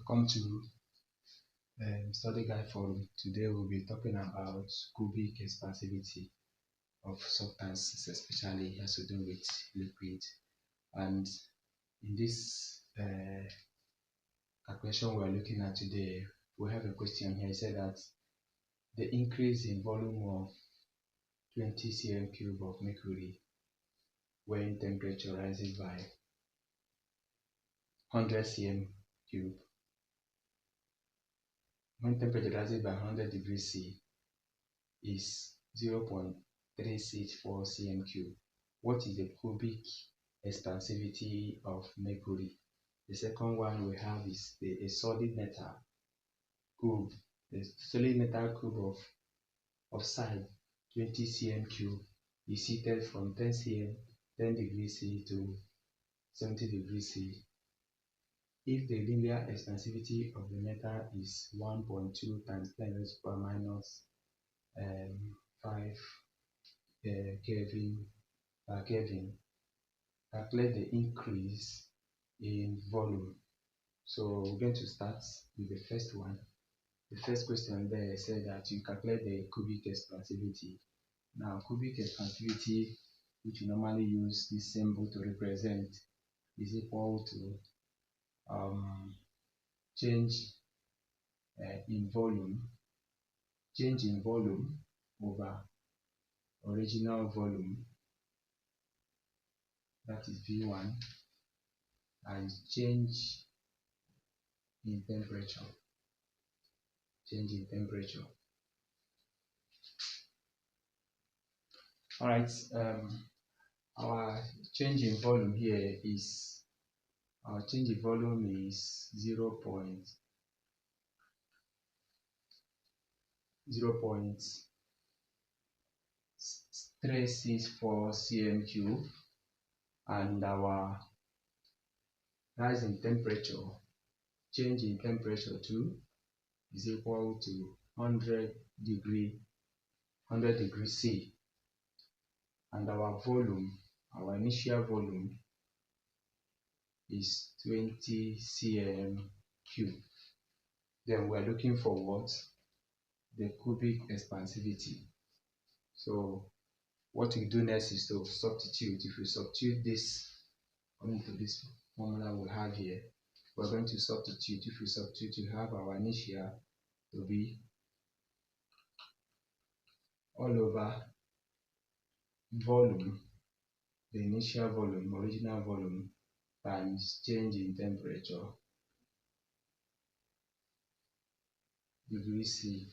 Welcome to Study Guide Forum. Today we'll be talking about cubic expansivity of substances, especially has to do with liquid. And in this calculation we're looking at today, we have a question here. It said that the increase in volume of 20 cm cube of mercury when temperature rises by 100 cm cube. When temperature rises by 100 degrees C is 0.364 cm cube. What is the cubic expansivity of mercury? The second one we have is a solid metal cube. The solid metal cube of size 20 cm cube is heated from 10 degrees C to 70 degrees C. If the linear expansivity of the metal is 1.2 times 10 raised to the power minus 5 Kelvin per Kelvin, calculate the increase in volume. So we're going to start with the first one. The first question there said that you calculate the cubic expansivity. Now, cubic expansivity, which we normally use this symbol to represent, is equal to change in volume over original volume, that is V1, and change in temperature. All right, our change in volume here is 0.364 cm cube, and our rise in temperature, change in temperature too, is equal to 100 degrees C, and our initial volume is 20 cm cube. Then we're looking for what? The cubic expansivity. So what we do next is to substitute. If we substitute this according to this formula we have here, we're going to substitute. If we substitute, we have our initial to be all over volume, the initial volume, original volume, times change in temperature, degrees C.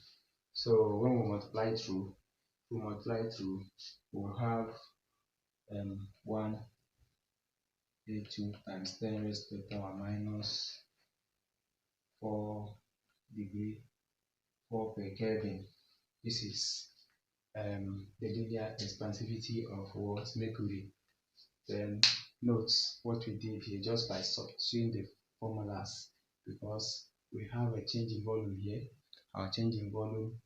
So when we multiply through, we'll have 182 times 10 raised to the power minus 4 per Kelvin. This is the linear expansivity of what? Mercury. Then note what we did here just by substituting the formulas, because we have a change in volume here. Our change in volume,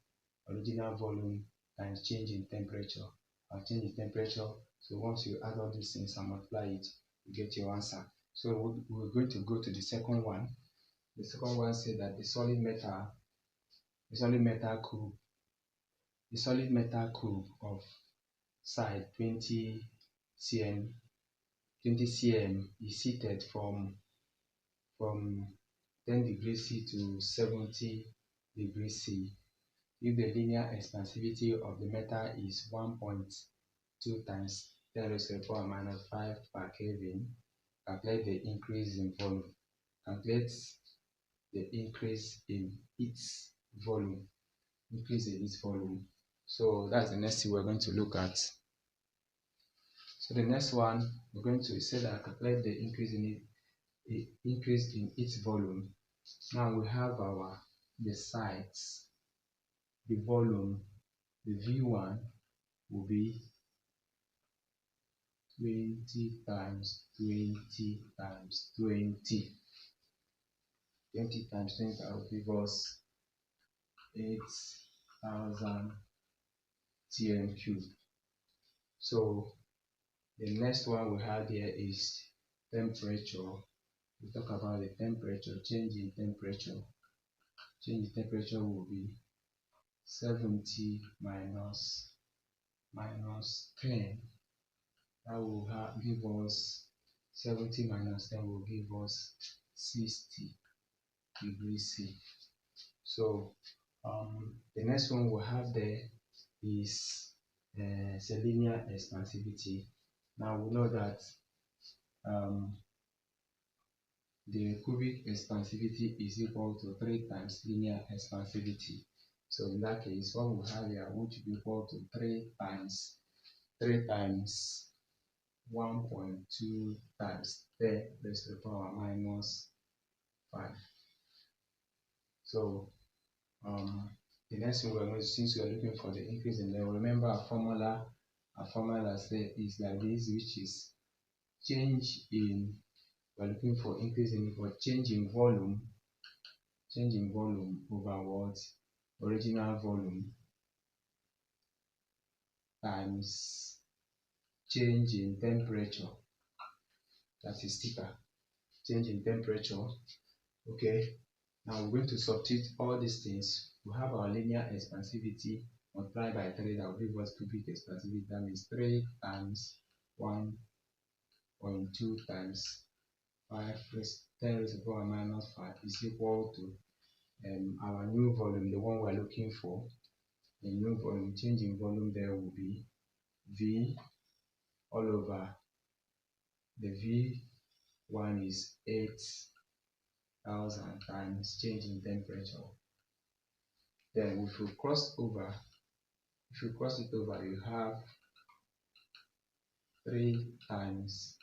original volume, times change in temperature. Our change in temperature. So once you add all these things and multiply it, you get your answer. So we're going to go to the second one. The second one said that the solid metal cube of size 20 cm is heated from 10 degrees C to 70 degrees C. If the linear expansivity of the metal is 1.2 times 10 raised to the power minus 5 per Kelvin, calculate the increase in volume. Calculate the increase in its volume. So that's the next thing we're going to look at. So the next one, we're going to say that calculate the increase in its volume. Now we have the sides. The volume, the V1 will be 20 times 20 times 20. 20 times 20 will give us 8,000 cm cube. So the next one we have here is temperature. we talk about the temperature, change in temperature. Change in temperature will be 70 minus 10. That will give us 70 minus 10 will give us 60 degrees C. So the next one we'll have there is linear expansivity. Now we know that the cubic expansivity is equal to 3 times linear expansivity. So in that case, what we have here would be equal to 3 times 1.2 times 10 raised to the power minus 5. So the next thing we're going to, since we are looking for the increase in level, remember our formula is like this, which is change in, we're looking for increase in, for change in volume over what original volume times change in temperature, that is thicker, change in temperature. Okay, now we're going to substitute all these things. We have our linear expansivity multiplied by 3, that will give us cubic expansivity. That means 3 times 1.2 times 5 10 raised to the power minus 5 is equal to our new volume, the one we're looking for. The new volume, change in volume there will be V all over, the V1 is 8,000 times change in temperature. Then if you cross it over, you have 3 times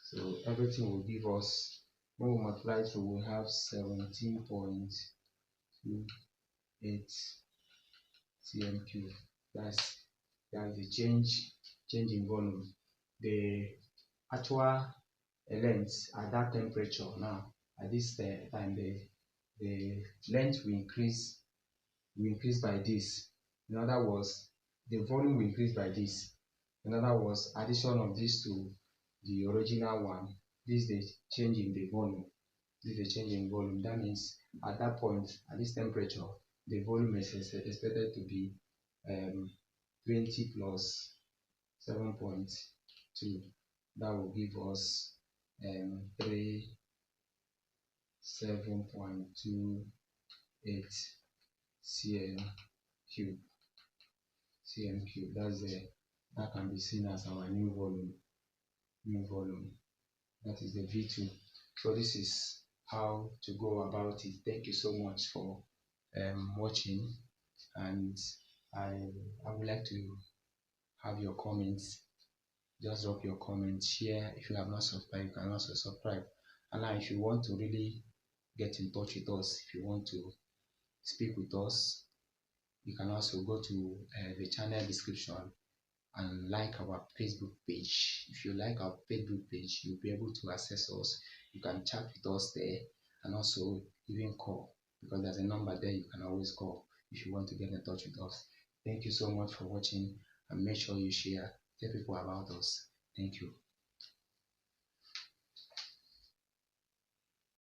so everything will give us, when we multiply it, we have 17.28 cm cube. That's the change in volume. The actual length at that temperature now, at this time, the length will increase by this. In other words, the volume will increase by this. In other words, addition of these to the original one, this is the change in the volume. That means at that point, at this temperature, the volume is expected to be 20 plus 7.2. That will give us 37.28 cm cube. That can be seen as our new volume. That is the V2. So this is how to go about it. Thank you so much for watching, and I would like to have your comments. Just drop your comments, share. If you have not subscribed, you can also subscribe. And now, if you want to really get in touch with us, if you want to speak with us, you can also go to the channel description and like our Facebook page. If you like our Facebook page, you'll be able to access us. You can chat with us there, and also even call, because there's a number there you can always call if you want to get in touch with us. Thank you so much for watching, and make sure you share, tell people about us. Thank you.